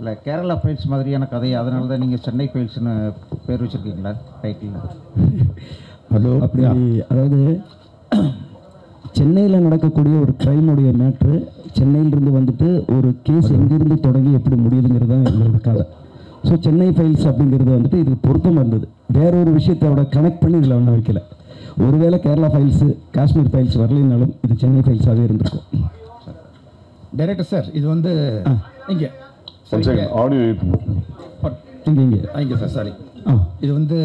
இல்லை கேரளா ஃபைல்ஸ் மாதிரியான கதை, அதனால தான் நீங்கள் சென்னை ஃபைல்ஸ்னு பேர் வச்சுருக்கீங்களா டைட்டில்? ஹலோ, அப்படி அதாவது சென்னையில் நடக்கக்கூடிய ஒரு க்ரைமுடைய மேட்ரு சென்னையிலிருந்து வந்துட்டு ஒரு கேஸ் எங்கேருந்து தொடங்கி எப்படி முடியுதுங்கிறது தான் எங்களோட கதை. ஸோ சென்னை ஃபைல்ஸ் அப்படிங்கிறது வந்துட்டு இதுக்கு பொருத்தமாக இருந்தது. வேற ஒரு விஷயத்தோட கனெக்ட் பண்ணி இதில் ஒன்றும் வைக்கல. ஒருவேளை கேரளா ஃபைல்ஸு காஷ்மீர் ஃபைல்ஸ் வரலைனாலும் இது சென்னை ஃபைல்ஸாகவே இருந்திருக்கும். டைரக்டர் சார், இது வந்து இங்கே இங்கே சார், சாரி, இது வந்து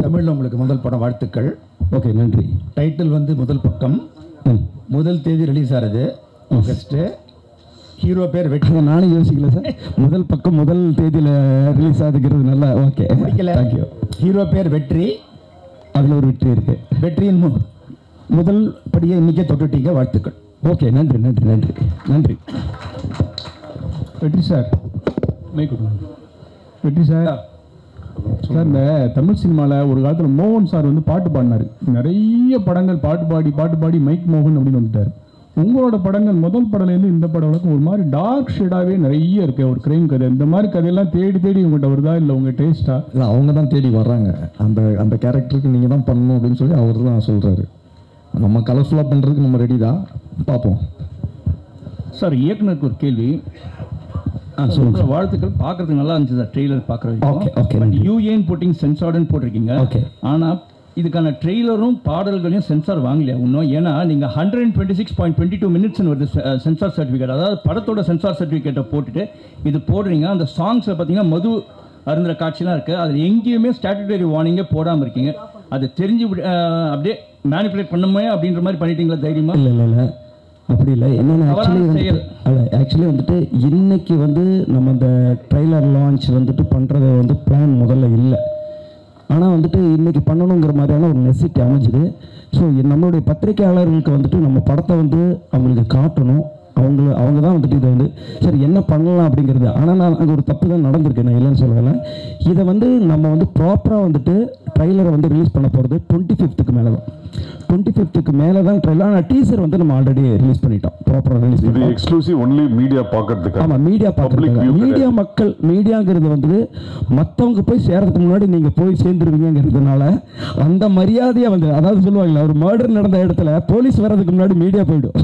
தமிழில் உங்களுக்கு முதல் படம், வாழ்த்துக்கள். ஓகே, நன்றி. டைட்டில் வந்து முதல் பக்கம், முதல் தேதி ரிலீஸ் ஆகுது ஆகஸ்ட்டு. ஹீரோ பேர் வெற்றி. நானும் யோசிக்கல சார், முதல் பக்கம் முதல் தேதியில் ரிலீஸ் ஆகுதுங்கிறது நல்லா. Okay, thank you. ஹீரோ பேர் வெற்றி, அதில் ஒரு வெற்றி இருக்கு. வெற்றியின் முதல் படியை இன்னைக்கே தொட்டுட்டீங்க, வாழ்த்துக்கள். ஓகே, நன்றி நன்றி நன்றி நன்றி. வெற்றி சார், வெற்றி சார், சார் இந்த தமிழ் சினிமாவில் ஒரு காலத்தில் மோகன் சார் வந்து பாட்டு பாடினார். நிறைய படங்கள் பாட்டு பாடி மைக் மோகன் அப்படின்னு வந்துட்டார். உங்களோட படங்கள் முதல் படம்லேருந்து இந்த படம் வரைக்கும் ஒரு மாதிரி டார்க் ஷேடாகவே நிறைய இருக்கு. ஒரு கிரைம் கதை, இந்த மாதிரி கதையெல்லாம் தேடி உங்கள்கிட்ட வருதா, இல்லை உங்கள் டேஸ்ட்டா? இல்லை, அவங்க தான் தேடி வர்றாங்க. அந்த கேரக்டருக்கு நீங்கள் தான் பண்ணணும் அப்படின்னு சொல்லி அவர் தான் சொல்கிறாரு. நம்ம கலர்ஃபுல்லாக பண்ணுறதுக்கு நம்ம ரெடி தான், பார்ப்போம். சார், இயக்குனருக்கு ஒரு கேள்வி. சொல்லுங்க. வாழ்த்துக்கள், பார்க்கறதுக்கு நல்லா இருந்துச்சு சார் ட்ரெய்லர் பார்க்குறதுக்கு. யூ ஏன் போட்டிங் சென்சார்டுன்னு போட்டிருக்கீங்க. ஆனால் இதுக்கான ட்ரெய்லரும் பாடல்களையும் சென்சார் வாங்கலையா இன்னும்? ஏன்னா நீங்கள் 126.22 minutes வருது சென்சார் சர்டிஃபிகேட். அதாவது படத்தோட சென்சார் சர்டிஃபிகேட்டை போட்டுட்டு இது போடுறீங்க. அந்த சாங்ஸில் பார்த்தீங்கன்னா மது அருந்துற காட்சிலாம் இருக்குது. அதில் எங்கேயுமே ஸ்டாட்யூட்டரி வார்னிங்கே போடாமல் இருக்கீங்க. அது தெரிஞ்சு அப்படியே மேனிப்புலேட் பண்ணுமே அப்படின்ற மாதிரி பண்ணிட்டீங்களா தைரியமா? இல்லை அப்படி இல்லை. என்னென்ன ஆக்சுவலி வந்துட்டு இன்னைக்கு வந்து நம்ம இந்த ட்ரெய்லர் லான்ச் வந்துட்டு பண்ணுறத வந்து பிளான் முதல்ல இல்லை. ஆனால் வந்துட்டு இன்றைக்கி பண்ணணுங்கிற மாதிரியான ஒரு நெசிட்டி அமைஞ்சுது. ஸோ நம்மளுடைய பத்திரிகையாளர்களுக்கு வந்துட்டு நம்ம படத்தை வந்து அவங்களுக்கு காட்டணும். அவங்க தான் வந்துட்டு இதை வந்து சரி என்ன பண்ணலாம் அப்படிங்கிறது. ஆனால் நான் அங்கே ஒரு தப்பு தான் நடந்திருக்கு, நான் இல்லைன்னு சொல்லலை. இதை வந்து நம்ம வந்து ப்ராப்பராக வந்துட்டு ட்ரெய்லரை வந்து ரிலீஸ் பண்ண போகிறது 25th மேலே தான். 25th மேலே தான் ட்ரெய்லர். ஆனால் டீசர் வந்து நம்ம ஆல்ரெடி ரிலீஸ் பண்ணிட்டோம், ப்ராப்பராக ரிலீஸ் பண்ணிட்டோம். எக்ஸ்க்ளூசிவ் ஒன்லி மீடியா பார்க்கறதுக்கு. ஆமாம், மீடியா பார்க்கறதுக்கு. மீடியா மக்கள், மீடியாங்கிறது வந்து மற்றவங்க போய் சேர்றதுக்கு முன்னாடி நீங்கள் போய் சேர்ந்துருவீங்கிறதுனால அந்த மரியாதையாக வந்து, அதாவது சொல்லுவாங்களே ஒரு மர்டர் நடந்த இடத்துல போலீஸ் வர்றதுக்கு முன்னாடி மீடியா போயிடும்.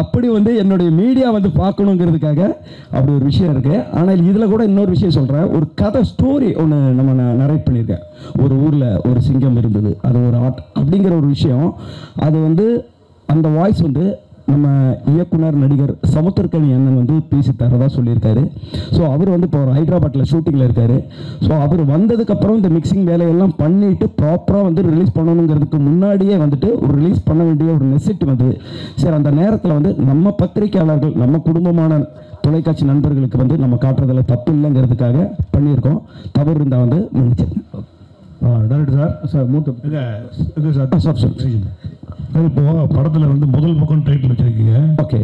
அப்படி வந்து என்னுடைய மீடியா வந்து பார்க்கணுங்கிறதுக்காக அப்படி ஒரு விஷயம் இருக்கு. ஆனால் இதில் கூட இன்னொரு விஷயம் சொல்கிறேன். ஒரு கதை ஸ்டோரி ஒன்று நம்ம நரேட் பண்ணியிருக்கேன். ஒரு ஊரில் ஒரு சிங்கம் இருந்தது, அது ஒரு ஆர்ட் அப்படிங்கிற ஒரு விஷயம். அது வந்து அந்த வாய்ஸ் வந்து நம்ம இயக்குனர் நடிகர் சமுத்திரக்கனி அண்ணன் வந்து பேசி தரதா சொல்லியிருக்காரு. ஸோ அவர் வந்து இப்போ ஹைதராபாத்தில் ஷூட்டிங்கில் இருக்காரு. ஸோ அவர் வந்ததுக்கப்புறம் இந்த மிக்சிங் வேலையெல்லாம் பண்ணிட்டு ப்ராப்பராக வந்து ரிலீஸ் பண்ணணுங்கிறதுக்கு முன்னாடியே வந்துட்டு ஒரு ரிலீஸ் பண்ண வேண்டிய ஒரு நெசிட்டி வந்து சரி அந்த நேரத்தில் வந்து நம்ம பத்திரிகையாளர்கள், நம்ம குடும்பமான தொலைக்காட்சி நண்பர்களுக்கு வந்து நம்ம காட்டுறதுல தப்பு இல்லைங்கிறதுக்காக பண்ணியிருக்கோம். தவறு இருந்தால் வந்து மன்னிச்சேன். டைரக்டர் சார் மூத்த சார் இப்போ படத்தில் வந்து முதல் புக்குன்னு டைட்டில் வச்சுருக்கீங்க. ஓகே.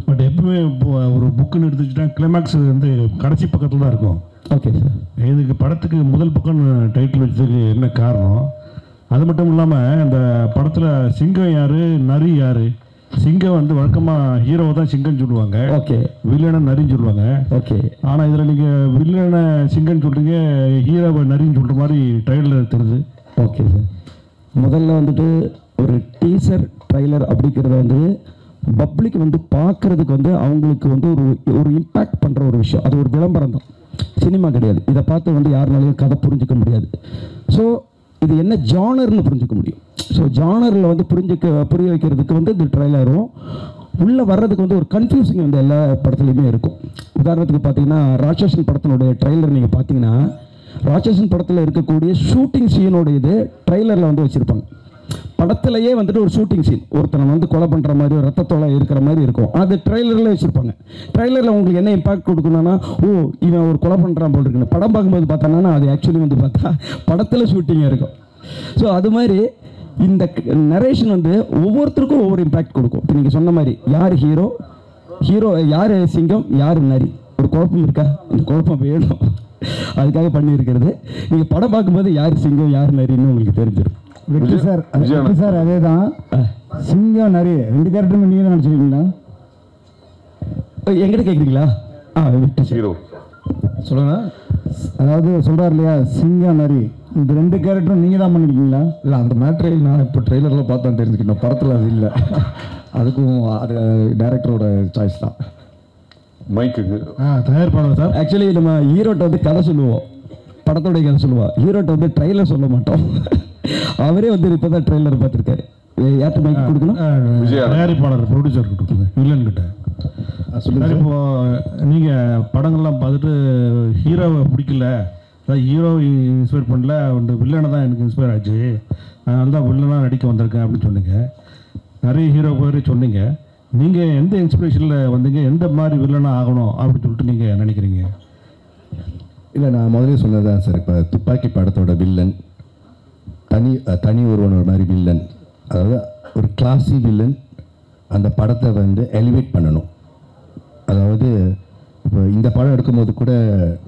பட் எப்பவுமே இப்போ ஒரு புக்குன்னு எடுத்துக்கிட்டா கிளைமேக்ஸ் வந்து கடைசி பக்கத்தில் தான் இருக்கும். Okay sir. இதுக்கு படத்துக்கு முதல் பக்கம்னு டைட்டில் வச்சதுக்கு என்ன காரணம்? அது மட்டும் இல்லாமல் இந்த படத்தில் சிங்கம் யார், நரி யார்? சிங்கம் வந்து வழக்கமாக ஹீரோவை தான் சிங்கம்னு சொல்லுவாங்க. ஓகே. வில்லனை நரின்னு சொல்லுவாங்க. ஓகே. ஆனால் இதில் நீங்கள் வில்லனை சிங்கம்னு சொல்கிறீங்க, ஹீரோவை நரின்னு சொல்கிற மாதிரி ட்ரைலர் தெரியுது. Okay sir. முதல்ல வந்துட்டு ஒரு டீசர் ட்ரைலர் அப்படிங்கிறத வந்து பப்ளிக் வந்து பார்க்குறதுக்கு வந்து அவங்களுக்கு வந்து ஒரு இம்பேக்ட் பண்ணுற ஒரு விஷயம். அது ஒரு விளம்பரம் தான், சினிமா கிடையாது. இதை பார்த்து வந்து யாருனாலையும் கதை புரிஞ்சிக்க முடியாது. ஸோ இது என்ன ஜானர்னு புரிஞ்சிக்க முடியும். ஸோ ஜானரில் வந்து புரிய வைக்கிறதுக்கு வந்து இந்த ட்ரைலரும் உள்ளே வர்றதுக்கு வந்து ஒரு கன்ஃபியூசிங் வந்து எல்லா படத்துலையுமே இருக்கும். உதாரணத்துக்கு பார்த்தீங்கன்னா ராட்சசன் படத்தினுடைய ட்ரைலர் நீங்கள் பார்த்தீங்கன்னா ராட்சசன் படத்தில் இருக்கக்கூடிய ஷூட்டிங் சீனோட இது ட்ரைலரில் வந்து வச்சுருப்பாங்க. படத்திலேயே வந்துட்டு ஒரு ஷூட்டிங் சீன் ஒருத்தனை வந்து கொலை பண்ணுற மாதிரி ஒரு ரத்தத்தோலை இருக்கிற மாதிரி இருக்கும். அது ட்ரெய்லரில் வச்சுருப்பாங்க. ட்ரெய்லரில் உங்களுக்கு என்ன இம்பாக்ட் கொடுக்கணும்னா, ஓ இவன் ஒரு கொலை பண்ணுறான் போல் இருக்குன்னு. படம் பார்க்கும்போது பார்த்தானா அது ஆக்சுவலி வந்து பார்த்தா படத்தில் ஷூட்டிங்காக இருக்கும். ஸோ அது மாதிரி இந்த நரேஷன் வந்து ஒவ்வொருத்தருக்கும் ஒவ்வொரு இம்பாக்ட் கொடுக்கும். இப்போ நீங்கள் சொன்ன மாதிரி யார் ஹீரோ, யார் சிங்கம், யார் நரி, ஒரு குழப்பம் இருக்கா? இந்த குழப்பம் வேணும், அதுக்காக பண்ணியிருக்கிறது. நீங்கள் படம் பார்க்கும்போது யார் சிங்கம் யார் நரின்னு உங்களுக்கு தெரிஞ்சிடும். வெற்றி சார் அதே தான். சிங்கம் நரி ரெண்டு கேரக்டரும் நீங்கள் தான் நினச்சிருக்கீங்களா? எங்கிட்ட கேட்குறீங்களா? வெற்றி ஹீரோ சொல்லுங்க. அதாவது சொல்கிறார் இல்லையா சிங்கம் நரி, இந்த 2 கேரக்டரும் நீங்கள் தான் பண்ணிருக்கீங்களா? இல்லை, அந்த மேட்ரே நான் இப்போ ட்ரெய்லரில் பார்த்தா தெரிஞ்சுக்கிட்டேன். படத்தில் அது இல்லை. அதுக்கும் அது டைரக்டரோட சாய்ஸ் தான். மைக்குக்கு தயாரிப்பாளர் சார். ஆக்சுவலி நம்ம ஹீரோட்ட வந்து கதை சொல்லுவோம், படத்தோடைய கதை சொல்லுவோம். ஹீரோட்ட வந்து ட்ரெய்லர் சொல்ல மாட்டோம். அவரே வந்து இப்போ தான் ட்ரெய்லர் பார்த்துருக்காரு. யார்கிட்ட மைக் கொடுக்கணும்? தயாரிப்பாளர் ப்ரொடியூசர் கொடுக்குங்க, வில்லன் கிட்ட. சொல்லுங்கள். இப்போ நீங்கள் படங்கள்லாம் பார்த்துட்டு ஹீரோவை பிடிக்கல, அதாவது ஹீரோ இன்ஸ்பயர் பண்ணல, அந்த வில்லனை தான் எனக்கு இன்ஸ்பயர் ஆச்சு, அதனால தான் வில்லனாக நடிக்க வந்திருக்கேன் அப்படின்னு சொன்னீங்க. நிறைய ஹீரோ பேர் சொன்னீங்க. நீங்கள் எந்த இன்ஸ்பிரேஷனில் வந்தீங்க, எந்த மாதிரி வில்லனாக ஆகணும் அப்படின்னு சொல்லிட்டு நீங்கள் நினைக்கிறீங்க? இல்லை, நான் முதலே சொன்னதான் சார். இப்போ துப்பாக்கி படத்தோட வில்லன் தனி ஒருவனோட மாதிரி வில்லன், அதாவது ஒரு கிளாஸி வில்லன். அந்த படத்தை வந்து எலிவேட் பண்ணணும். அதாவது இப்போ இந்த படம் எடுக்கும்போது கூட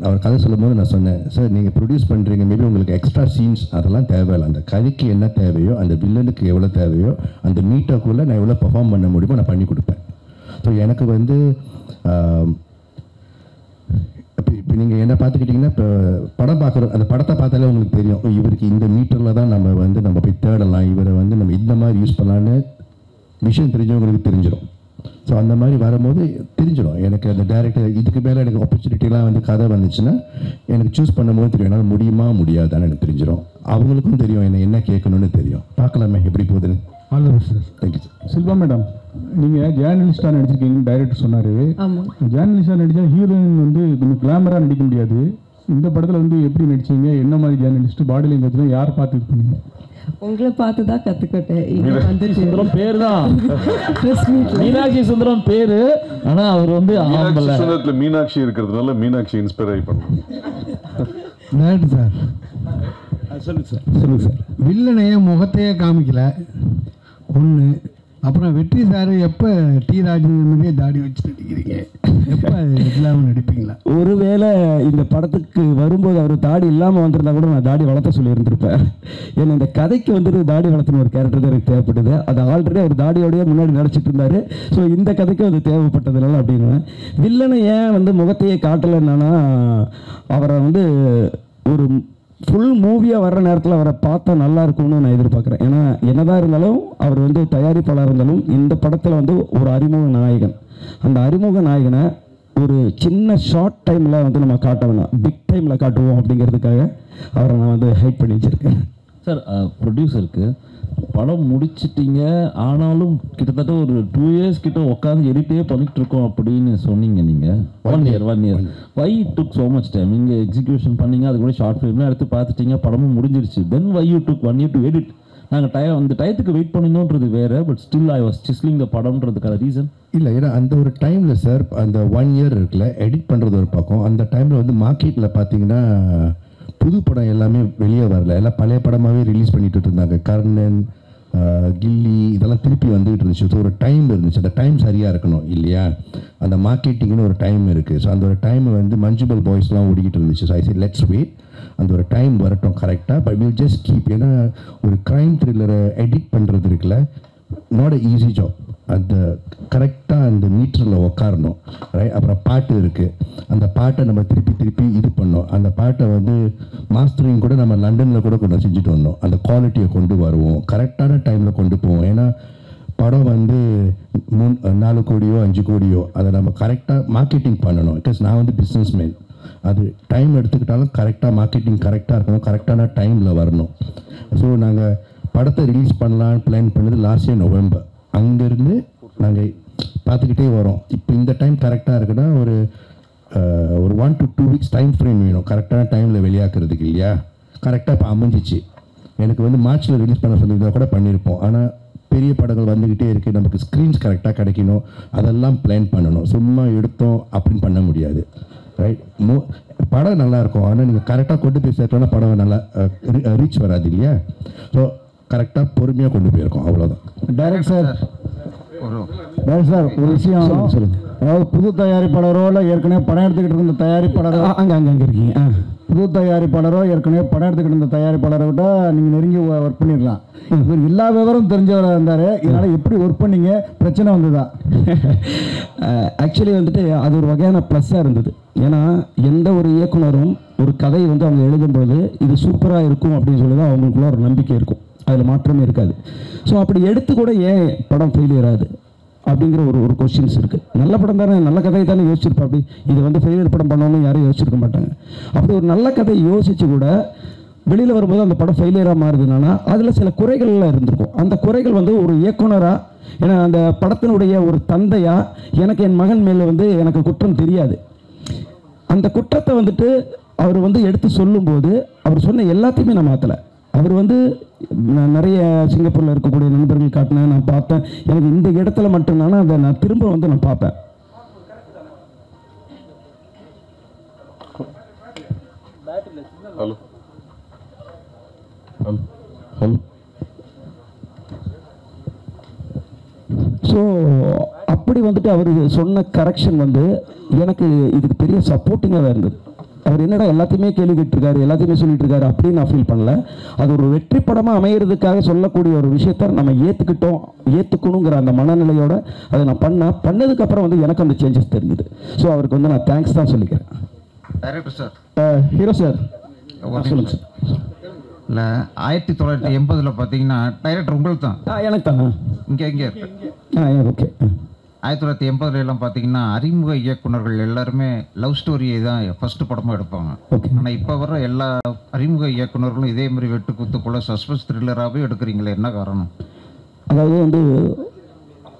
அவர் கதை சொல்லும் போது நான் சொன்னேன், சார் நீங்கள் ப்ரொடியூஸ் பண்ணுறீங்க, மேபி உங்களுக்கு எக்ஸ்ட்ரா சீன்ஸ் அதெல்லாம் தேவையில்லை. அந்த கதைக்கு என்ன தேவையோ, அந்த வில்லனுக்கு எவ்வளோ தேவையோ, அந்த மீட்டருக்குள்ளே நான் எவ்வளோ பெர்ஃபார்ம் பண்ண முடியுமோ நான் பண்ணி கொடுப்பேன். ஸோ எனக்கு வந்து இப்போ நீங்கள் என்ன பார்த்துக்கிட்டிங்கன்னா, இப்போ படம் பார்க்குறோம், அந்த படத்தை பார்த்தாலே உங்களுக்கு தெரியும், இவருக்கு இந்த மீட்டரில் தான் நம்ம போய் தேடலாம், இவரை வந்து நம்ம இந்த மாதிரி யூஸ் பண்ணலான்னு விஷயம் தெரிஞ்சவங்களுக்கு தெரிஞ்சிடும். ஸோ அந்த மாதிரி வரும்போது தெரிஞ்சிடும் எனக்கு. அந்த டேரக்டர் இதுக்கு மேலே எனக்கு ஆப்பர்ச்சுனிட்டிலாம் வந்து கதை வந்துச்சுன்னா எனக்கு சூஸ் பண்ணும்போது தெரியும், என்னால் முடியுமா முடியாதான்னு எனக்கு தெரிஞ்சிடும். அவங்களுக்கும் தெரியும் என்ன கேட்கணும்னு தெரியும். பார்க்கலாமே எப்படி போகுதுன்னு. All the best sir. Thank you sir. Silva madam, நீங்கள் ஜேர்னலிஸ்டாக நடிச்சிருக்கீங்கன்னு டைரக்டர் சொன்னார். ஜேர்னலிஸ்டாக நடித்தா ஹீரோயின் வந்து கொஞ்சம் கிளாமராக நடிக்க முடியாது. இந்த படத்தில் வந்து எப்படி நடிச்சீங்க, என்ன மாதிரி ஜேர்னலிஸ்ட், பாடி லாங்குவேஜ்லாம் யார் பார்த்து இது பண்ணீங்க? உங்களை பார்த்து தான் கற்றுக்கிட்டேன். மீனாட்சி சுந்தரம் பேர் தான், மீனாட்சி சுந்தரம் பேர். ஆனால் அவர் வந்து மீனாட்சி சுந்தரத்தில் மீனாட்சி இருக்கிறதுனால மீனாட்சி இன்ஸ்பயர் ஆகி பண்ணலாம். சார் சொல்லுங்கள் சார். வில்லனையே முகத்தையே காமிக்கல ஒன்று. அப்புறம் வெற்றி சார் எப்போ டி ராஜேந்திரனே தாடி வச்சு நடிக்கிறீங்க, எப்போ இல்லாமல் நடிப்பீங்களா? ஒருவேளை இந்த படத்துக்கு வரும்போது அவர் தாடி இல்லாமல் வந்திருந்தா கூட நான் தாடி வளர்த்த சொல்லியிருந்திருப்பேன். ஏன்னா இந்த கதைக்கு வந்துட்டு தாடி வளர்த்துன ஒரு கேரக்டர் தான் எனக்கு தேவைப்படுது. அது ஆல்ரெடி அவர் தாடியோடய முன்னாடி நடிச்சிட்டு இருந்தார். ஸோ இந்த கதைக்கும் அது தேவைப்பட்டதுனால அப்படின்னு. வில்லனை ஏன் வந்து முகத்தையே காட்டலைன்னா, அவரை வந்து ஒரு ஃபுல் மூவியாக வர்ற நேரத்தில் அவரை பார்த்தா நல்லா இருக்கும்னு நான் எதிர்பார்க்குறேன். ஏன்னா என்னதான் இருந்தாலும் அவர் வந்து தயாரிப்பாளர் இருந்தாலும் இந்த படத்தில் வந்து ஒரு அறிமுக நாயகன். அந்த அறிமுக நாயகனை ஒரு சின்ன ஷார்ட் டைமில் வந்து நம்ம காட்ட வேணாம், பிக் டைமில் காட்டுவோம் அப்படிங்கிறதுக்காக அவரை நான் வந்து ஹைட் பண்ணி வச்சுருக்கேன். சார், ப்ரொடியூசருக்கு படம் முடிச்சிட்டிங்க, ஆனாலும் கிட்டத்தட்ட ஒரு 2 years கிட்ட உட்காந்து எடிட்டே பண்ணிட்டு இருக்கோம் அப்படின்னு சொன்னீங்க. நீங்கள் 1 year why took so much time? நீங்கள் எக்ஸிக்யூஷன் பண்ணீங்க, அது கூட ஷார்ட் ஃபிலிம்லாம் எடுத்து பார்த்துட்டீங்க, படமும் முடிஞ்சிருச்சு. Then why you took 1 year to edit? நாங்கள் அந்த டயத்துக்கு வெயிட் பண்ணணுன்றது வேறு, but still I was sizzling the படம்ன்றதுக்கான ரீசன் இல்லை. ஏன்னா அந்த ஒரு டைமில் சார், அந்த 1 year இருக்குல்ல, எடிட் பண்ணுறது ஒரு பக்கம். அந்த டைமில் வந்து மார்க்கெட்டில் பார்த்தீங்கன்னா புது படம் எல்லாமே வெளியே வரல, எல்லாம் பழைய படமாகவே ரிலீஸ் பண்ணிட்டு இருந்தாங்க. கர்ணன், கில்லி இதெல்லாம் திருப்பி வந்துகிட்டு இருந்துச்சு. ஸோ ஒரு டைம் இருந்துச்சு, அந்த டைம் சரியாக இருக்கணும் இல்லையா? அந்த மார்க்கெட்டிங்னு ஒரு டைம் இருக்குது. ஸோ அந்த ஒரு டைம் வந்து மஞ்சுபல் பாய்ஸ்லாம் ஓடிக்கிட்டு இருந்துச்சு. So I say let's wait, அந்த ஒரு டைம் வரட்டும் கரெக்டாக. But will just keep. ஏன்னா ஒரு க்ரைம் த்ரில்லரை எடிட் பண்ணுறது இருக்குல்ல, நாட் அ ஈஸி ஜாப். அந்த கரெக்டாக அந்த மீட்டரில் உட்காரணும், ரைட்? அப்புறம் பாட்டு இருக்குது, அந்த பாட்டை நம்ம திருப்பி இது பண்ணோம். அந்த பாட்டை வந்து மாஸ்டரிங் கூட நம்ம லண்டனில் கூட கொண்டு செஞ்சுட்டு வந்தோம். அந்த குவாலிட்டியை கொண்டு வருவோம், கரெக்டான டைமில் கொண்டு போவோம். ஏன்னா படம் வந்து 4 கோடியோ 5 கோடியோ அதை நம்ம கரெக்டாக மார்க்கெட்டிங் பண்ணணும். பிகாஸ் நான் வந்து பிஸ்னஸ் மேன். அது டைம் எடுத்துக்கிட்டாலும் கரெக்டாக மார்க்கெட்டிங் கரெக்டாக இருக்கணும், கரெக்டான டைமில் வரணும். ஸோ நாங்கள் படத்தை ரிலீஸ் பண்ணலான்னு பிளான் பண்ணது லாஸ்ட் இயர் நவம்பர். அங்கேருந்து நாங்கள் பார்த்துக்கிட்டே வரோம். இப்போ இந்த டைம் கரெக்டாக இருக்குன்னா ஒரு 1 to 2 weeks டைம் ஃப்ரேம் வேணும் கரெக்டான டைமில் வெளியாக்குறதுக்கு இல்லையா? கரெக்டாக இப்போ அமைஞ்சிச்சு. எனக்கு வந்து மார்ச்சில் ரிலீஸ் பண்ண சொல்லியிருந்தா கூட பண்ணியிருப்போம். ஆனால் பெரிய படங்கள் வந்துக்கிட்டே இருக்குது, நமக்கு ஸ்க்ரீன்ஸ் கரெக்டாக கிடைக்கணும், அதெல்லாம் பிளான் பண்ணணும். சும்மா எடுத்தோம் அப்படின்னு பண்ண முடியாது, ரைட்? படம் நல்லாயிருக்கும், ஆனால் நீங்கள் கரெக்டாக கொண்டு போய் சேர்த்தோன்னா படம் நல்லா ரீச் வராது இல்லையா? ஸோ கரெக்டாக பொறுமையாக கொண்டு போயிருக்கோம், அவ்வளோதான். டைரக்ட் சார் ஒரு விஷயம் சொல்லுங்கள். அதாவது புது தயாரிப்பாளரோ இல்லை ஏற்கனவே படம் எடுத்துக்கிட்டு இருந்த தயாரிப்பாளரோ அங்கே இருக்கீங்க. புது தயாரிப்பாளரோ ஏற்கனவே படம் எடுத்துக்கிட்டு இருந்த தயாரிப்பாளரை விட நீங்கள் நெருங்கி ஒர்க் பண்ணிடலாம். இவர் எல்லா விவரம் தெரிஞ்சவராக இருந்தார், இதனால் எப்படி ஒர்க் பண்ணீங்க? பிரச்சனை வந்ததா? ஆக்சுவலி வந்துட்டு அது ஒரு வகையான ப்ளஸ்ஸாக இருந்தது. ஏன்னா எந்த ஒரு இயக்குனரும் ஒரு கதை வந்து அவங்க எழுதும்போது இது சூப்பராக இருக்கும் அப்படின்னு சொல்லி தான் அவங்களுக்குள்ள ஒரு நம்பிக்கை இருக்கும், அதில் மாற்றமே இருக்காது. ஸோ அப்படி எடுத்து கூட ஏன் படம் ஃபெயிலியர் ஆகுது அப்படிங்கிற ஒரு கொஸ்டின்ஸ் இருக்குது. நல்ல படம் தானே, நல்ல கதையை தானே யோசிச்சிருப்பா, அப்படி இது வந்து ஃபெயிலியர் படம் பண்ணணும்னு யாரும் யோசிச்சிருக்க மாட்டாங்க. அப்படி ஒரு நல்ல கதை யோசித்து கூட வெளியில் வரும்போது அந்த படம் ஃபெயிலியராக மாறுதுன்னா அதில் சில குறைகள்லாம் இருந்திருக்கும். அந்த குறைகள் வந்து ஒரு இயக்குனராக, ஏன்னா அந்த படத்தினுடைய ஒரு தந்தையாக எனக்கு என் மகன் மேலே வந்து எனக்கு குற்றம் தெரியாது. அந்த குற்றத்தை வந்துட்டு அவர் வந்து எடுத்து சொல்லும்போது அவர் சொன்ன எல்லாத்தையுமே நான் மாற்றலை. அவர் வந்து நான் நிறைய சிங்கப்பூரில் இருக்கக்கூடிய நண்பர்கள் காட்டினேன், நான் பார்த்தேன். எனக்கு இந்த இடத்துல மட்டும்தானே அதை நான் திரும்ப வந்து நான் பார்ப்பேன். Hello hello. ஸோ அப்படி வந்துட்டு அவர் சொன்ன கரெக்ஷன் வந்து எனக்கு இதுக்கு பெரிய சப்போர்ட்டிங்காக இருந்தது. அவர் என்னடா எல்லாத்தையுமே கேள்வி கேட்டிருக்காரு, எல்லாத்தையுமே சொல்லிட்டு இருக்காரு அப்படின்னு நான் ஃபீல் பண்ணல. அது ஒரு வெற்றி படமாக அமையிறதுக்காக சொல்லக்கூடிய ஒரு விஷயத்த நம்ம ஏற்றுக்கணுங்கிற அந்த மனநிலையோட அதை நான் பண்ணதுக்கப்புறம் வந்து எனக்கு அந்த சேஞ்சஸ் தெரிஞ்சுது. ஸோ அவருக்கு வந்து நான் தேங்க்ஸ் தான் சொல்லிக்கிறேன். டைரக்டர் சார், ஹீரோ சார் சொல்லுங்கள் சார். இல்லை 1980 பார்த்தீங்கன்னா டைரக்டர் உங்களுக்கு தான்? எனக்கு தானே. இங்கே ஓகே. 1980 எல்லாம் பார்த்தீங்கன்னா அறிமுக இயக்குனர்கள் எல்லாருமே லவ் ஸ்டோரியை தான் ஃபர்ஸ்ட் படமாக எடுப்பாங்க. ஆனால் இப்போ வர எல்லா அறிமுக இயக்குனர்களும் இதே மாதிரி வெட்டு குத்துக்குள்ள சஸ்பென்ஸ் த்ரில்லராகவே எடுக்கிறீங்களே, என்ன காரணம்? அதாவது வந்து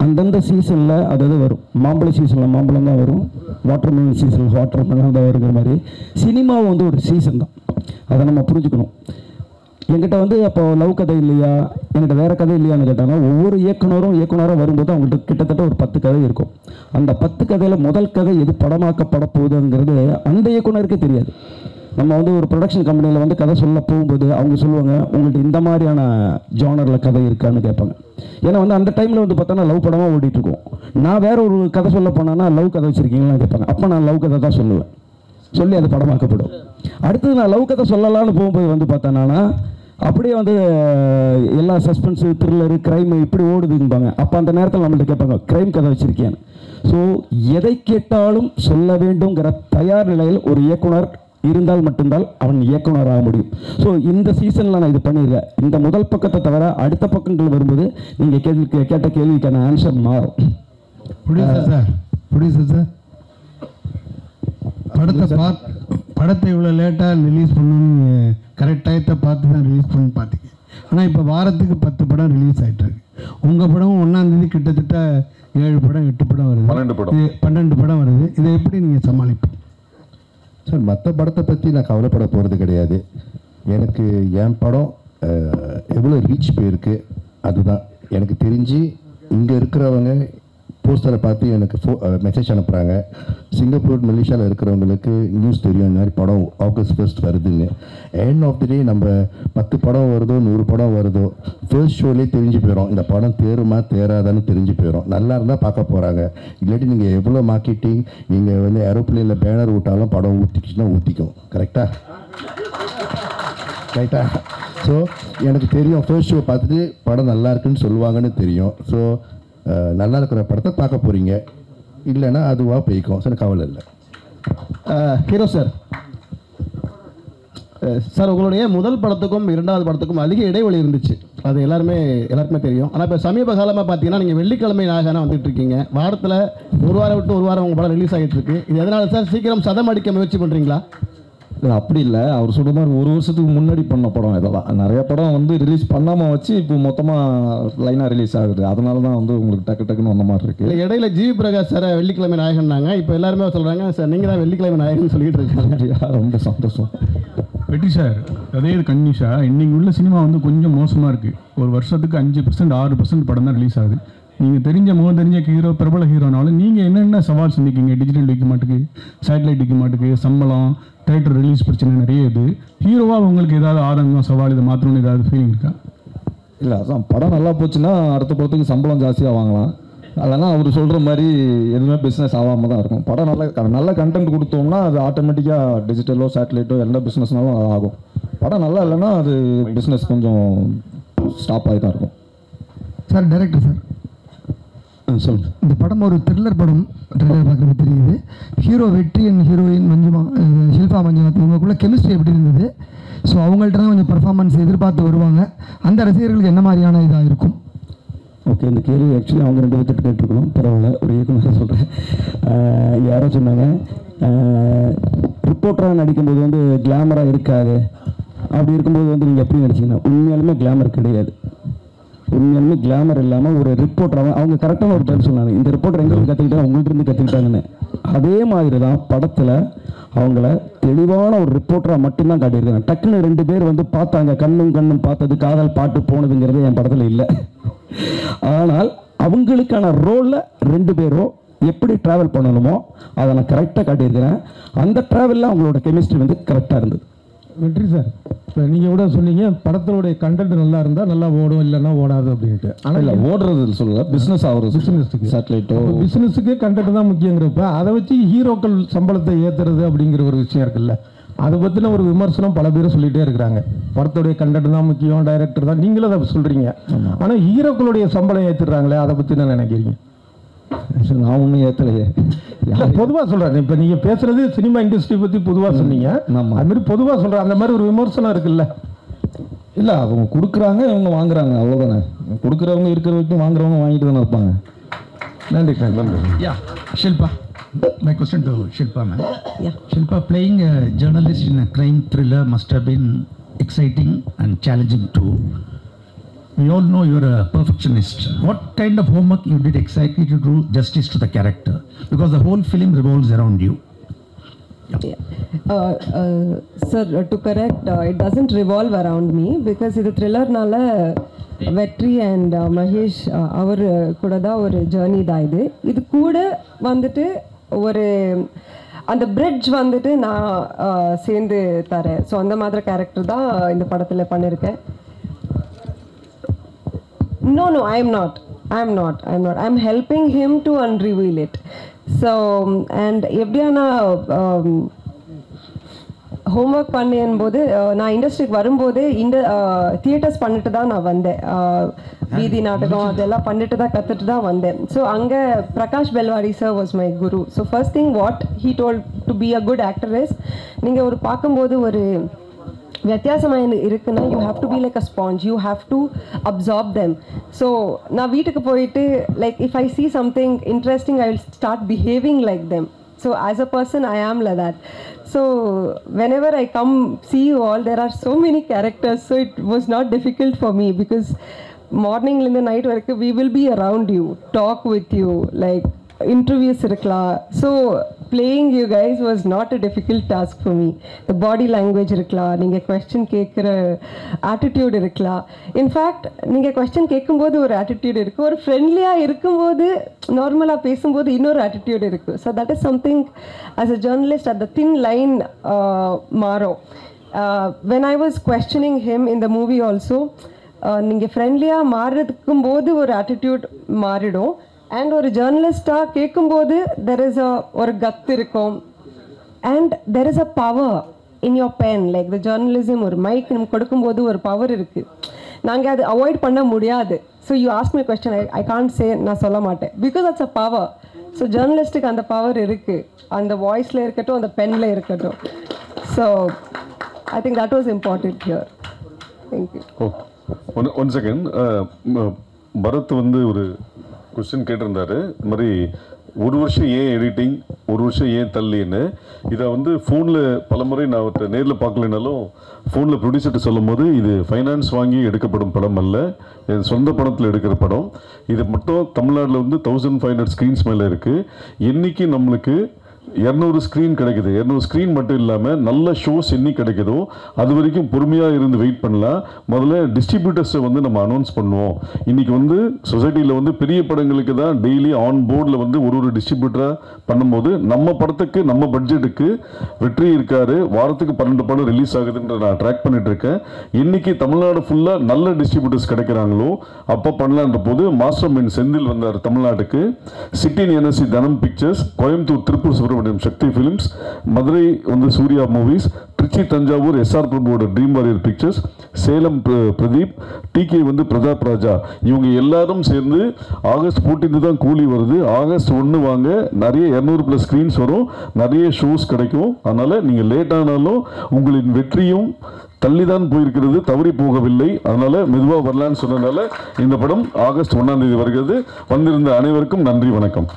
அந்தந்த சீசனில் அதாவது வரும். மாம்பழ சீசனில் மாம்பழம் தான் வரும், வாட்டர்மெலன் சீசனில் வாட்டர்மெலன் தான் வருங்கிற மாதிரி சினிமாவும் வந்து ஒரு சீசன் தான். அதை நம்ம புரிஞ்சுக்கணும். என்கிட்ட வந்து அப்போ லவ் கதை இல்லையா, என்கிட்ட வேறு கதை இல்லையான்னு கேட்டாங்கன்னா ஒவ்வொரு இயக்குனராக வரும்போது அவங்கள்ட்ட கிட்டத்தட்ட ஒரு 10 கதை இருக்கும். அந்த 10 கதையில் முதல் கதை எது படமாக்கப்பட போகுதுங்கிறது அந்த இயக்குனருக்கே தெரியாது. நம்ம வந்து ஒரு ப்ரொடக்ஷன் கம்பெனியில் வந்து கதை சொல்ல போகும்போது அவங்க சொல்லுவாங்க, உங்கள்கிட்ட இந்த மாதிரியான ஜானரில் கதை இருக்கான்னு கேட்பாங்க. ஏன்னா வந்து அந்த டைமில் வந்து பார்த்தோன்னா லவ் படமாக ஓடிட்டுருக்கோம். நான் வேற ஒரு கதை சொல்ல போனேன்னா லவ் கதை வச்சுருக்கீங்களான்னு கேட்பாங்க. அப்போ நான் லவ் கதை தான் சொல்லுவேன், சொல்லி அது படமாக்கப்படும். அடுத்தது நான் லவ் கதை சொல்லலான்னு போகும்போது வந்து பார்த்தேன்னா அப்படியே வந்து எல்லா சஸ்பென்ஸு த்ரில்லரு க்ரைமு இப்படி ஓடுதும்பாங்க. அப்போ அந்த நேரத்தில் நம்மள்ட்ட கேட்பாங்க க்ரைம் கதை வச்சுருக்கேன். ஸோ எதை கேட்டாலும் சொல்ல வேண்டுங்கிற தயார் நிலையில் ஒரு இயக்குனர் இருந்தால் மட்டும்தான் அவன் இயக்குனர் ஆக முடியும். ஸோ இந்த சீசனில் நான் இது பண்ணியிருக்கேன். இந்த முதல் பக்கத்தை தவிர அடுத்த பக்கங்கள் வரும்போது நீங்கள் கேட்ட கேள்விக்கான ஆன்சர் மாறும். ப்ரொடியூசர் சார், படத்தை இவ்வளோ லேட்டாக ரிலீஸ் பண்ணணும்னு கரெக்ட் டயத்தை பார்த்து தான் ரிலீஸ் பண்ணி பார்த்தீங்க. ஆனால் இப்போ வாரத்துக்கு 10 படம் ரிலீஸ் ஆகிட்டுருக்கு. உங்கள் படம் 1ஆம் தேதி கிட்டத்தட்ட 7 படம் 8 படம் வருது, 12 படம் வருது. இதை எப்படி நீங்கள் சமாளிப்பீங்க சார்? மற்ற படத்தை பற்றி நான் கவலைப்பட போகிறது கிடையாது. எனக்கு என் படம் எவ்வளோ ரீச் போயிருக்கு அதுதான் எனக்கு தெரிஞ்சு. இங்கே இருக்கிறவங்க போஸ்டரை பார்த்து எனக்கு மெசேஜ் அனுப்புகிறாங்க. சிங்கப்பூர் மலேசியாவில் இருக்கிறவங்களுக்கு நியூஸ் தெரியும் இந்த மாதிரி படம் August 1 வருதுன்னு. எண்ட் ஆஃப் தி டே நம்ம 10 படம் வருதோ 100 படம் வருதோ ஃபர்ஸ்ட் ஷோலேயே தெரிஞ்சு போயிடும் இந்த படம் தேருமா தேராதான்னு தெரிஞ்சு போயிடும். நல்லா இருந்தால் பார்க்க போகிறாங்க. இல்லாட்டி நீங்கள் எவ்வளோ மார்க்கெட்டிங் நீங்கள் வந்து ஏரோப்ளேனில் பேனர் விட்டாலும் படம் ஊற்றிக்கிச்சுன்னா ஊற்றிக்கும். கரெக்டாக? ஸோ எனக்கு தெரியும் ஃபர்ஸ்ட் ஷோ பார்த்துட்டு படம் நல்லா இருக்குன்னு சொல்லுவாங்கன்னு தெரியும். ஸோ நல்லா இருக்கிற படத்தை பார்க்க போகிறீங்க, இல்லைன்னா அதுவாக போய்க்கும். சார் கவலை இல்லை. ஹீரோ சார், சார் உங்களுடைய முதல் படத்துக்கும் 2வது படத்துக்கும் அதிக இடைவெளி இருந்துச்சு, அது எல்லாருக்குமே தெரியும். ஆனால் இப்போ சமீப காலமாக பார்த்தீங்கன்னா நீங்கள் வெள்ளிக்கிழமை நாயகனாக வந்துட்டு இருக்கீங்க. வாரத்தில் ஒரு வாரம் விட்டு ஒரு வாரம் உங்கள் படம் ரிலீஸ் ஆகிட்டு இருக்கு. இது எதனால சார்? சீக்கிரம் சதம் அடிக்க முயற்சி பண்ணுறீங்களா? இல்லை அப்படி இல்லை, அவர் சொல்கிற மாதிரி ஒரு வருஷத்துக்கு முன்னாடி பண்ண படம் இதெல்லாம். நிறைய படம் வந்து ரிலீஸ் பண்ணாமல் வச்சு இப்போ மொத்தமாக லைனாக ரிலீஸ் ஆகுது. அதனால தான் வந்து உங்களுக்கு டக்குன்னு வந்த மாதிரி இருக்குது. இடையில ஜிவி பிரகாஷ் சார் வெள்ளிக்கிழமை நாயகன்னாங்க, இப்போ எல்லாருமே சொல்கிறாங்க சார் நீங்கள் தான் வெள்ளிக்கிழமை நாயகன் சொல்லிட்டு இருக்காங்க. ரொம்ப சந்தோஷம். வெற்றி சார், அதே கன்னிஷா இன்னைக்கு உள்ள சினிமா வந்து கொஞ்சம் மோசமாக இருக்குது. ஒரு வருஷத்துக்கு 5% 6% படம் தான் ரிலீஸ் ஆகுது. நீங்கள் தெரிஞ்ச ஹீரோ, பிரபல ஹீரோனாலும் நீங்கள் என்னென்ன சவால் சந்திக்கீங்க? டிஜிட்டல் விற்க மாட்டுக்கு, சேட்டலைட் விற்க மாட்டுக்கு, சம்பளம், தேட்டர் ரிலீஸ் பிரச்சனை நிறைய இது. ஹீரோவாக உங்களுக்கு ஏதாவது ஆதங்கம், சவால் இதை மாற்றணும்னு ஏதாவது ஃபீலிங் இருக்கா? இல்லை, அதான் படம் நல்லா போச்சுன்னா அடுத்த படத்துக்கு சம்பளம் ஜாஸ்தியாக வாங்கலாம். இல்லைன்னா அவர் சொல்கிற மாதிரி எதுவுமே பிஸ்னஸ் ஆகாமல் தான் இருக்கும். படம் நல்ல கண்டென்ட் கொடுத்தோம்னா அது ஆட்டோமேட்டிக்காக டிஜிட்டலோ சேட்டலைட்டோ எந்த பிஸ்னஸ்னாலும் அது ஆகும். படம் நல்லா இல்லைன்னா அது பிஸ்னஸ் கொஞ்சம் ஸ்டாப் ஆகி தான் இருக்கும். சார் டைரக்டர் சார், சொல்லுங்கள். இந்த படம் ஒரு த்ரில்லர் படம், ட்ரெய்லர் பார்க்குறது தெரியுது. ஹீரோ வெற்றி அண்ட் ஹீரோயின் ஷில்பா மஞ்சுநாத் இவங்களுக்குள்ள கெமிஸ்ட்ரி எப்படி இருந்தது? ஸோ அவங்கள்ட்ட தான் கொஞ்சம் பர்ஃபார்மன்ஸ் எதிர்பார்த்து வருவாங்க. அந்த ரசிகர்களுக்கு என்ன மாதிரியான இதாக இருக்கும்? ஓகே, இந்த கேள்வி ஆக்சுவலி அவங்க 2 பேர்த்திட்ட கேட்டிருக்கணும். பரவாயில்ல, ஒரு இயக்குனர் சொல்கிறேன். யாரோ சொன்னாங்க ரிப்போர்ட்டராக நடிக்கும்போது வந்து கிளாமராக இருக்காது, அப்படி இருக்கும்போது வந்து நீங்கள் எப்படி நடிச்சிங்கன்னா உண்மையாலுமே கிளாமர் கிடையாது. உண்மையாலுமே கிளாமர் இல்லாமல் ஒரு ரிப்போர்ட்டராக அவங்க கரெக்டான ஒரு பதில் சொன்னாங்க. இந்த ரிப்போர்ட்டர் எங்கே கற்றுக்கிட்டா உங்கள்கிட்ட இருந்து கற்றுக்கிட்டாங்கன்னு. அதே மாதிரி தான் படத்தில் அவங்கள தெளிவான ஒரு ரிப்போர்ட்டராக மட்டும்தான் காட்டியிருக்காங்க. டக்குன்னு 2 பேர் வந்து பார்த்தாங்க, கண்ணும் பார்த்தது காதல் பாட்டு போனதுங்கிறது என் படத்தில் இல்லை. ஆனால் அவங்களுக்கான ரோலில் 2 பேரும் எப்படி ட்ராவல் பண்ணணுமோ அதை நான் கரெக்டாக காட்டியிருக்கிறேன். அந்த ட்ராவலில் அவங்களோட கெமிஸ்ட்ரி வந்து கரெக்டாக இருந்தது. வெற்றி சார், இப்போ நீங்கள் கூட சொன்னீங்க படத்தினுடைய கண்டென்ட் நல்லா இருந்தால் நல்லா ஓடும், இல்லைன்னா ஓடாது அப்படின்ட்டு. ஆனால் இல்லை, ஓடுறது சொல்லல, பிஸ்னஸ் ஆகிறது. பிஸ்னஸுக்கு சேட்டலைட்டோ பிஸ்னஸுக்கு கண்டென்ட் தான் முக்கியங்கிறப்ப அதை வச்சு ஹீரோக்கள் சம்பளத்தை ஏற்றுறது அப்படிங்கிற ஒரு விஷயம் இருக்குல்ல, அதை பற்றின ஒரு விமர்சனம் பல பேர் சொல்லிகிட்டே இருக்கிறாங்க. படத்துடைய கண்டென்ட் தான் முக்கியம், டைரக்டர் தான், நீங்களும் அதை சொல்கிறீங்க. ஆனால் ஹீரோக்களுடைய சம்பளம் ஏற்றுறாங்களே, அதை பற்றி என்ன நினைக்கிறீங்க? நான் ஒன்றும் ஏற்றலையே, பொதுவாக சொல்கிறேன். இப்போ நீங்கள் பேசுகிறது சினிமா இண்டஸ்ட்ரி பற்றி பொதுவாக சொன்னீங்க. அது மாதிரி பொதுவாக சொல்கிறேன், அந்த மாதிரி ஒரு விமர்சனம் இருக்குல்ல. இல்லை, அவங்க கொடுக்குறாங்க, இவங்க வாங்குறாங்க, அவ்வளோதானே. கொடுக்குறவங்க இருக்கிற வரைக்கும் வாங்குறவங்க வாங்கிட்டு தானே இருப்பாங்க. நன்றி நன்றி. Yeah, Shilpa. My question to Shilpa, ma'am. Yeah. Shilpa, playing a journalist in a crime thriller must have been exciting and challenging too. We all know you're a perfectionist. What kind of homework you did exactly to do justice to the character? Because the whole film revolves around you. Sir, to correct, it doesn't revolve around me because இது த்ரில்லர்னால வெற்றி and Mahesh அவர் கூட தான் ஒரு journey தான். இது கூட வந்துட்டு ஒரு அந்த பிரிட்ஜ் வந்துட்டு நான் சேர்ந்து தரேன். ஸோ அந்த மாதிரி கேரக்டர் தான் இந்த படத்தில் பண்ணியிருக்கேன். No, I'm not. I'm helping him to unreveal it. So, and எப்படியானா ஹோம்ஒர்க் பண்ணேன் போது நான் இண்டஸ்ட்ரிக்கு வரும்போது இந்த தியேட்டர்ஸ் பண்ணிட்டு தான் நான் வந்தேன். வீதி நாடகம் அதெல்லாம் பண்ணிட்டு தான் கற்றுட்டு தான் வந்தேன். ஸோ அங்கே Prakash Belawadi sir was my guru. So first thing what he told to be a good actor is, நீங்கள் ஒரு பார்க்கும்போது ஒரு வித்தியாசமாக இருக்குன்னா you have to be like a sponge, you have to absorb them. So நான் வீட்டுக்கு போயிட்டு like if I see something interesting I will start behaving like them. So as a person I am like that. So whenever I come see you all, there are so many characters, so it was not difficult for me because morning in the night வரைக்கும் we will be around you, talk with you, like interviews இருக்கலாம். So playing you guys was not a difficult task for me. The body language இருக்கலாம், நீங்கள் question கேட்குற attitude இருக்கலாம். In fact நீங்கள் question கேட்கும்போது ஒரு attitude இருக்குது, ஒரு ஃப்ரெண்ட்லியாக இருக்கும்போது நார்மலாக பேசும்போது இன்னொரு attitude இருக்குது. So that is something as a journalist at the thin line மாறும். when I was questioning him in the movie also, நீங்கள் ஃப்ரெண்ட்லியாக மாறுறதுக்கும் போது ஒரு attitude மாறிடும். அண்ட் ஒரு ஜேர்னலிஸ்டாக கேட்கும்போது தெர் இஸ் ஒரு கத்து இருக்கும். And there is a power in your pen. Like the journalism ஒரு மைக் நம்ம கொடுக்கும்போது ஒரு பவர் இருக்குது, நாங்கள் அது அவாய்ட் பண்ண முடியாது. So you ask me question, I can't say, நான் சொல்ல மாட்டேன் because it's a power. So ஜேர்னலிஸ்ட்டுக்கு அந்த பவர் இருக்குது, அந்த வாய்ஸில் இருக்கட்டும், அந்த பெனில் இருக்கட்டும். So I think that was important here. Thank you. One second, Bharath வந்து ஒரு கொஸ்டின் கேட்டிருந்தாரு. இந்த மாதிரி ஒரு வருஷம் ஏன் எடிட்டிங், ஒரு வருஷம் ஏன் தள்ளின்னு. இதை வந்து ஃபோனில் பலமுறை நான் அவர்கிட்ட நேரில் பார்க்கலனாலும் ஃபோனில் ப்ரொடியூசர்கிட்ட சொல்லும் போது, இது ஃபைனான்ஸ் வாங்கி எடுக்கப்படும் படம் அல்ல, என் சொந்த படத்தில் எடுக்கிற படம். இது மட்டும் தமிழ்நாட்டில் வந்து 1500 ஸ்க்ரீன்ஸ் மேலே இருக்குது. என்றைக்கு நம்மளுக்கு 200 ஸ்க்ரீன் கிடைக்குது, 200 ஸ்க்ரீன் மட்டும் இல்லாமல் நல்ல ஷோஸ் என்னைக்கு கிடைக்குதோ அது வரைக்கும் பொறுமையாக இருந்து வெயிட் பண்ணலாம். முதல்ல டிஸ்ட்ரிபியூட்டர்ஸை வந்து நம்ம அனௌன்ஸ் பண்ணுவோம். இன்றைக்கி வந்து சொசைட்டியில் வந்து பெரிய படங்களுக்கு தான் டெய்லி ஆன் போர்டில் வந்து ஒரு டிஸ்ட்ரிபியூட்டராக பண்ணும்போது, நம்ம படத்துக்கு நம்ம பட்ஜெட்டுக்கு வெற்றி இருக்காரு, வாரத்துக்கு 12 படம் ரிலீஸ் ஆகுதுன்ற நான் ட்ராக் பண்ணிட்டு இருக்கேன். இன்னைக்கு தமிழ்நாடு ஃபுல்லாக நல்ல டிஸ்ட்ரிபியூட்டர்ஸ் கிடைக்கிறாங்களோ அப்போ பண்ணலான்ற போது மாஸ்டர் மைண்ட் செந்தில் வந்தார் தமிழ்நாட்டுக்கு. City NSC Dhanam pictures, Coimbatore Tiruppur Subramaniam Sakthi films, Madurai வந்து சூர்யா மூவிஸ், திருச்சி தஞ்சாவூர் எஸ்ஆர் பிரபுவோட dream warrior pictures, Salem Pradeep, TK வந்து பிரதாப் ராஜா, இவங்க எல்லாரும் சேர்ந்து ஆகஸ்ட் 14 தான் கூலி வருது. ஆகஸ்ட் 1 வாங்க, நிறைய 200+ ஸ்க்ரீன்ஸ் வரும், நிறைய ஷோஸ் கிடைக்கும். அதனால் நீங்கள் லேட் ஆனாலும் உங்களின் வெற்றியும் தள்ளிதான் போயிருக்கிறது, தவறி போகவில்லை. அதனால் மெதுவாக வரலான்னு சொன்னதுனால இந்த படம் ஆகஸ்ட் 1 வருகிறது. வந்திருந்த அனைவருக்கும் நன்றி, வணக்கம்.